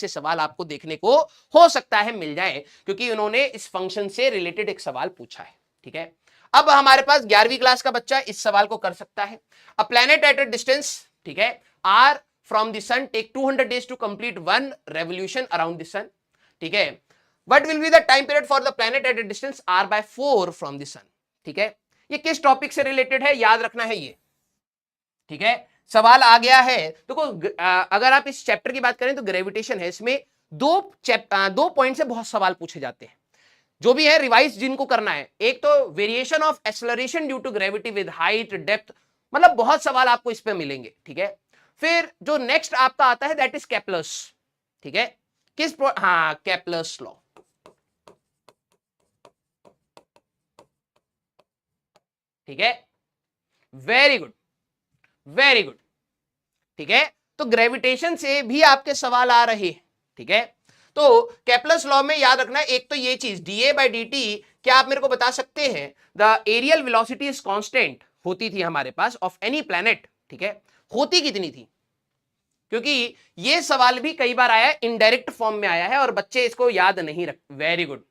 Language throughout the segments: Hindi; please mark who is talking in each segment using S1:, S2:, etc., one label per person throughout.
S1: से सवाल आपको देखने को हो सकता है मिल जाए, क्योंकि उन्होंने इस फंक्शन से रिलेटेड एक सवाल पूछा है। ठीक है, अब हमारे पास 11वीं क्लास का बच्चा इस सवाल को कर सकता है। A planet at a distance, ठीक है, r from the sun take 200 days to complete 1 revolution around the sun. ठीक है, what will be the time period for the planet at a distance r by 4 from the sun. ठीक है, ये किस टॉपिक से रिलेटेड है, याद रखना है ये। ठीक है, सवाल आ गया है। देखो अगर आप इस चैप्टर की बात करें तो ग्रेविटेशन है, इसमें दो पॉइंट से बहुत सवाल पूछे जाते हैं जो भी है रिवाइज जिनको करना है। एक तो variation of acceleration due to gravity with height depth, मतलब बहुत सवाल आपको इस पे मिलेंगे। ठीक है, फिर जो नेक्स्ट आपका आता है दैट इज केपलर्स। ठीक है, हाँ केपलर्स लॉ। ठीक है, वेरी गुड वेरी गुड। ठीक है, तो ग्रेविटेशन से भी आपके सवाल आ रहे हैं। ठीक है, तो केपलर्स लॉ में याद रखना एक तो ये चीज da by dt, क्या आप मेरे को बता सकते हैं the areal velocity is constant होती थी हमारे पास ऑफ एनी प्लैनेट। ठीक है, होती कितनी थी, क्योंकि ये सवाल भी कई बार आया है, इनडायरेक्ट फॉर्म में आया है और बच्चे इसको याद नहीं रख। वेरी गुड,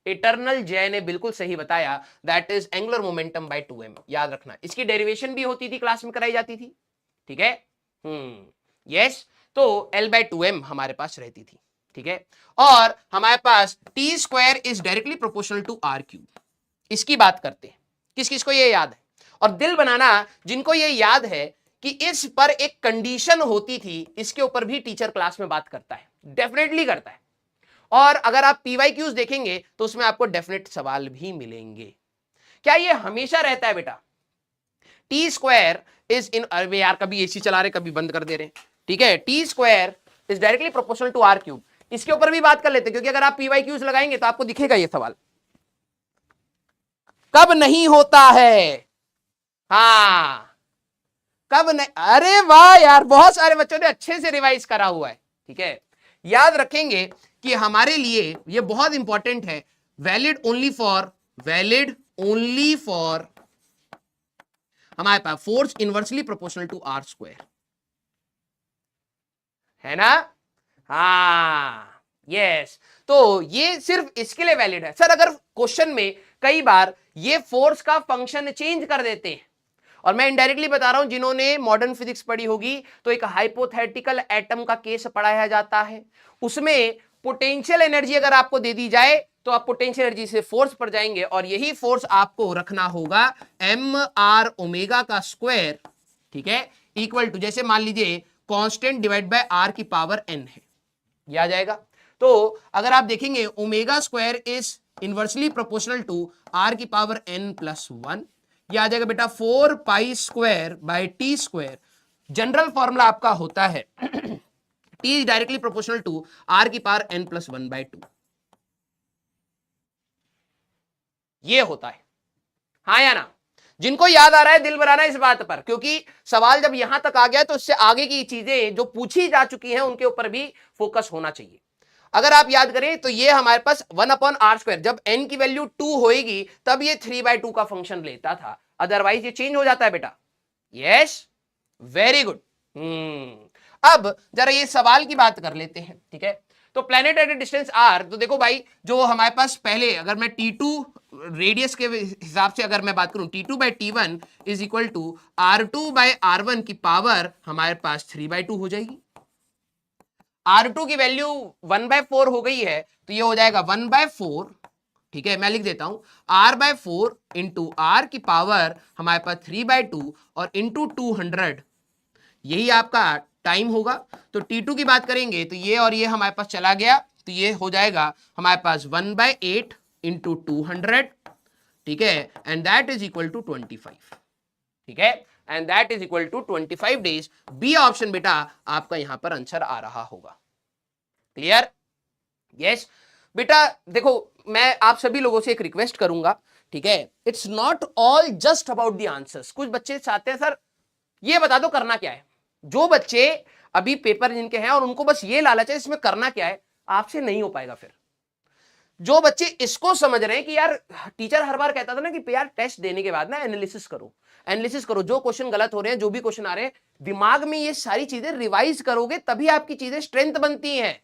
S1: इटर्नल जय ने बिल्कुल सही बताया, that is angular momentum by 2m। याद रखना इसकी डेरिवेशन भी होती थी, क्लास में कराई जाती थी। ठीक है, यस, तो L by 2m हमारे पास रहती थी। ठीक है, और हमारे पास T square is directly proportional to r cube. इसकी बात करते हैं, किस किस को ये याद है, और दिल बनाना जिनको ये याद है कि इस पर एक कंडीशन होती थी, इसके ऊपर भी टीचर क्लास में बात करता है, डेफिनेटली करता है। और अगर आप PYQs देखेंगे तो उसमें आपको डेफिनेट सवाल भी मिलेंगे। क्या ये हमेशा रहता है बेटा? टी स्क्वायर इज इन, अरे यार कभी एसी चला रहे कभी बंद कर दे रहे। ठीक है, T square is directly proportional to r cube. इसके ऊपर भी बात कर लेते हैं, क्योंकि अगर आप PYQs लगाएंगे तो आपको दिखेगा ये सवाल कब नहीं होता है। हाँ, कब नहीं, अरे वाह यार, बहुत सारे बच्चों ने अच्छे से रिवाइज करा हुआ है। ठीक है, याद रखेंगे कि हमारे लिए ये बहुत इंपॉर्टेंट है, वैलिड ओनली फॉर हमारे पास force inversely proportional to r square, है ना। हाँ यस, तो ये सिर्फ इसके लिए वैलिड है। सर अगर क्वेश्चन में कई बार ये फोर्स का फंक्शन चेंज कर देते हैं, और मैं इनडायरेक्टली बता रहा हूं, जिन्होंने मॉडर्न फिजिक्स पढ़ी होगी तो एक हाइपोथेटिकल एटम का केस पढ़ाया जाता है, उसमें पोटेंशियल एनर्जी अगर आपको दे दी जाए तो आप पोटेंशियल एनर्जी से फोर्स पर जाएंगे, और यही फोर्स आपको रखना होगा mr ओमेगा का स्क्वायर। ठीक है, इक्वल टू, जैसे मान लीजिए कांस्टेंट डिवाइड बाय r की पावर n है, ये आ जाएगा। तो अगर आप देखेंगे omega square is inversely proportional to r की पावर n प्लस 1, ये आ जाएगा बेटा 4 pi square by T square. General formula आपका होता है T is directly proportional to r की पावर n प्लस 1 बाय 2, ये होता है। हाँ या ना, जिनको याद आ रहा है दिल बनाना इस बात पर, क्योंकि सवाल जब यहां तक आ गया तो इससे आगे की चीजें जो पूछी जा चुकी हैं उनके ऊपर भी फोकस होना चाहिए। अगर आप याद करें तो ये हमारे पास 1/r स्क्वायर, जब n की वैल्यू 2 होएगी तब ये 3/2 का फंक्शन लेता था, अदरवाइज ये चेंज हो जाता है बेटा। Yes, very good. अब जरा ये सवाल की बात कर लेते हैं। ठीक है, तो planet at a distance r, तो देखो भाई जो हमारे पास पहले, अगर मैं T2 रेडियस के हिसाब से अगर मैं बात करूं, T2 by T1 is equal to R2 by R1 की पावर हमारे पास 3/2 हो जाएगी। R2 की वैल्यू 1/4 हो गई है, तो ये हो जाएगा 1/4। ठीक है, मैं लिख देता हूं R/4 इंटू R की पावर हमारे पास 3/2 और इंटू 200, यही आपका टाइम होगा। तो T2 की बात करेंगे तो ये और ये हमारे पास चला गया, तो ये हो जाएगा हमारे पास 1/8 इंटू 200। ठीक है, and that is equal to 25। ठीक है, and that is equal to 25 days. B option बेटा आपका यहां पर आंसर आ रहा होगा। क्लियर? यस बेटा, देखो मैं आप सभी लोगों से एक रिक्वेस्ट करूंगा, ठीक है, it's not all just about the answers. कुछ बच्चे चाहते हैं सर ये बता दो करना क्या है। जो बच्चे अभी पेपर जिनके हैं और उनको बस ये लालच है इसमें करना क्या है, आपसे नहीं हो पाएगा। फिर जो बच्चे इसको समझ रहे हैं कि यार टीचर हर बार कहता था ना कि यार टेस्ट देने के बाद ना एनालिसिस करो, एनालिसिस करो, जो क्वेश्चन गलत हो रहे हैं, जो भी क्वेश्चन आ रहे हैं दिमाग में, ये सारी चीजें रिवाइज करोगे तभी आपकी चीजें स्ट्रेंथ बनती हैं।